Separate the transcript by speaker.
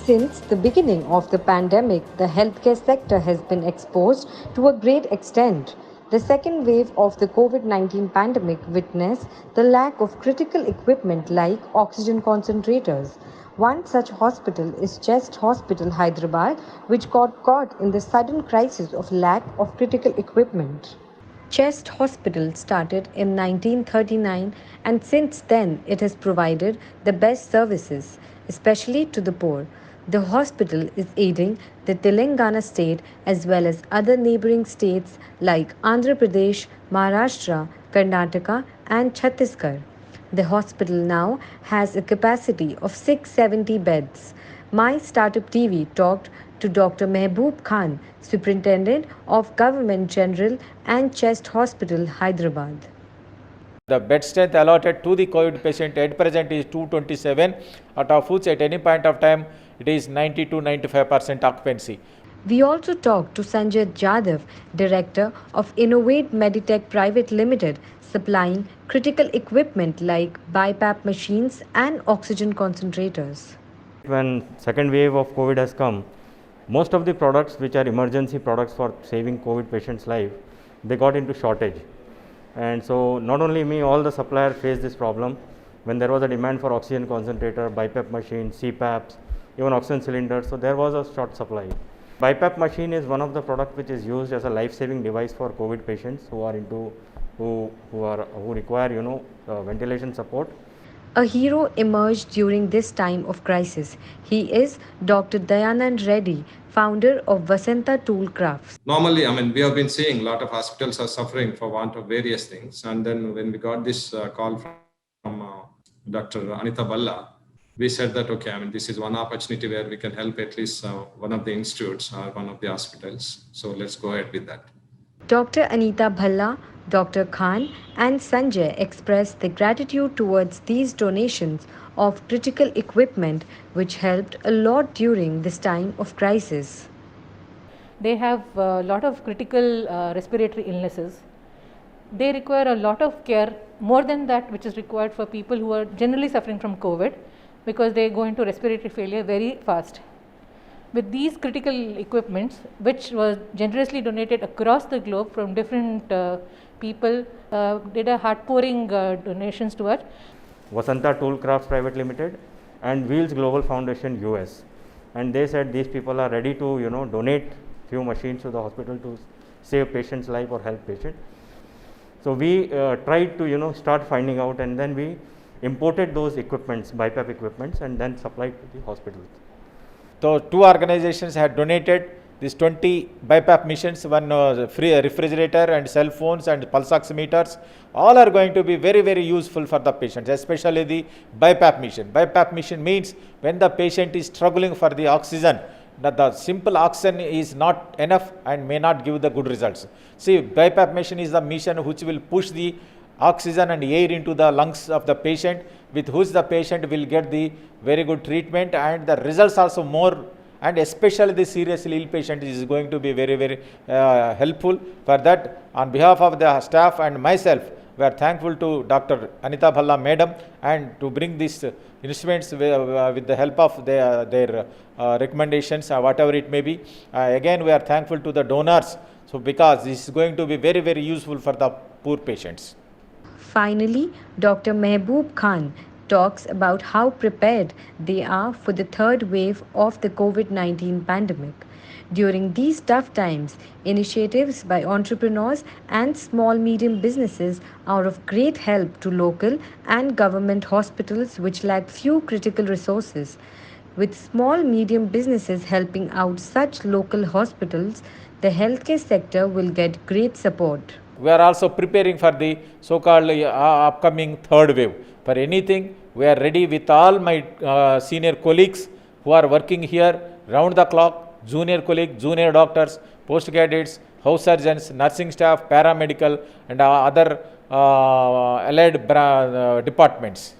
Speaker 1: Since the beginning of the pandemic, the healthcare sector has been exposed to a great extent. The second wave of the COVID 19 pandemic witnessed the lack of critical equipment like oxygen concentrators. One such hospital is Chest Hospital, Hyderabad, which got caught in the sudden crisis of lack of critical equipment. Chest Hospital started in 1939 and since then it has provided the best services, especially to the poor. The hospital is aiding the Telangana state as well as other neighboring states like Andhra Pradesh, Maharashtra, Karnataka, and Chhattisgarh. The hospital now has a capacity of 670 beds. My Startup TV talked to Dr. Mehboob Khan, Superintendent of Government General and Chest Hospital, Hyderabad.
Speaker 2: The bed strength allotted to the COVID patient at present is 227, out of which at any point of time it is 90 to 95% occupancy.
Speaker 1: We also talked to Sanjay Jadhav, Director of Innovate Meditech Private Limited, supplying critical equipment like BiPAP machines and oxygen concentrators.
Speaker 3: When second wave of COVID has come, most of the products which are emergency products for saving COVID patients' life, they got into shortage. And so not only me, all the suppliers faced this problem. When there was a demand for oxygen concentrator, BiPAP machines, CPAPs, even oxygen cylinders, so there was a short supply. BiPAP machine is one of the products which is used as a life-saving device for COVID patients who require ventilation support.
Speaker 1: A hero emerged during this time of crisis. He is Dr. Dayanand Reddy, founder of Vasanta Tool Crafts.
Speaker 4: Normally, we have been seeing a lot of hospitals are suffering for want of various things. And then when we got this call from Dr. Anita Balla, we said that, okay, this is one opportunity where we can help at least one of the institutes or one of the hospitals. So let's go ahead with that.
Speaker 1: Dr. Anita Bhalla, Dr. Khan and Sanjay expressed their gratitude towards these donations of critical equipment which helped a lot during this time of crisis.
Speaker 5: They have a lot of critical respiratory illnesses. They require a lot of care, more than that which is required for people who are generally suffering from COVID, because they go into respiratory failure very fast. With these critical equipments, which was generously donated across the globe from different people, did a heart-pouring donations to us.
Speaker 3: Vasanta Tool Crafts Private Limited and Wheels Global Foundation US, and they said these people are ready to donate few machines to the hospital to save patients' life or help patients. So we tried to start finding out, and then we imported those equipments, BiPAP equipments, and then supplied to the hospitals.
Speaker 2: So two organizations had donated these 20 BiPAP machines, one free refrigerator and cell phones and pulse oximeters. All are going to be very, very useful for the patients, especially the BiPAP machine. BiPAP machine means when the patient is struggling for the oxygen, that the simple oxygen is not enough and may not give the good results. See, BiPAP machine is the machine which will push the oxygen and air into the lungs of the patient, with which the patient will get the very good treatment, and the results also more, and especially the seriously ill patient is going to be very, very helpful. For that, on behalf of the staff and myself, we are thankful to Dr. Anita Bhalla Madam and to bring these instruments with the help of their recommendations, whatever it may be. Again, we are thankful to the donors, so because this is going to be very, very useful for the poor patients.
Speaker 1: Finally, Dr. Mehboob Khan talks about how prepared they are for the third wave of the COVID-19 pandemic. During these tough times, initiatives by entrepreneurs and small-medium businesses are of great help to local and government hospitals which lack few critical resources. With small-medium businesses helping out such local hospitals, the healthcare sector will get great support.
Speaker 2: We are also preparing for the so-called upcoming third wave. For anything, we are ready with all my senior colleagues who are working here round the clock, junior colleagues, junior doctors, postgraduates, house surgeons, nursing staff, paramedical and other allied departments.